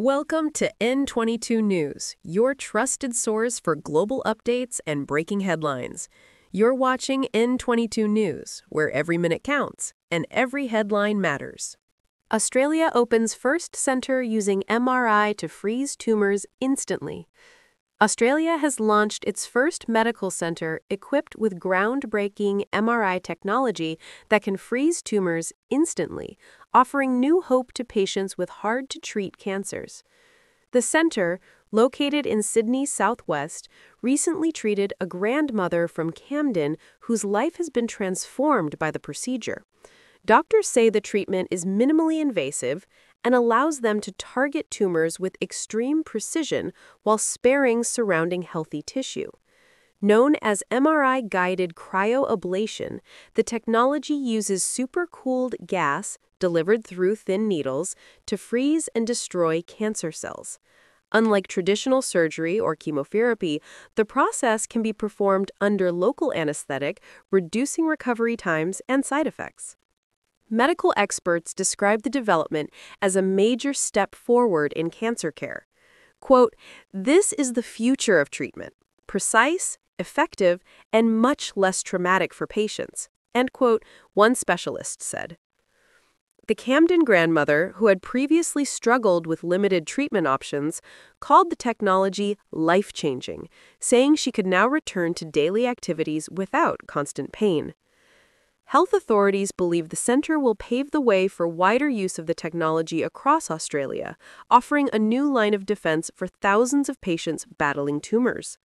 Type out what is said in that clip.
Welcome to N22 News, your trusted source for global updates and breaking headlines. You're watching N22 News, where every minute counts and every headline matters. Australia opens first centre using MRI to freeze tumours instantly. Australia has launched its first medical centre equipped with groundbreaking MRI technology that can freeze tumours instantly, offering new hope to patients with hard-to-treat cancers. The centre, located in Sydney's southwest, recently treated a grandmother from Camden whose life has been transformed by the procedure. Doctors say the treatment is minimally invasive and allows them to target tumors with extreme precision while sparing surrounding healthy tissue. Known as MRI-guided cryoablation, the technology uses supercooled gas delivered through thin needles to freeze and destroy cancer cells. Unlike traditional surgery or chemotherapy, the process can be performed under local anaesthetic, reducing recovery times and side effects. Medical experts describe the development as a major step forward in cancer care. Quote, "This is the future of treatment, precise, effective, and much less traumatic for patients," end quote, one specialist said. The Camden grandmother, who had previously struggled with limited treatment options, called the technology life-changing, saying she could now return to daily activities without constant pain. Health authorities believe the centre will pave the way for wider use of the technology across Australia, offering a new line of defense for thousands of patients battling tumours.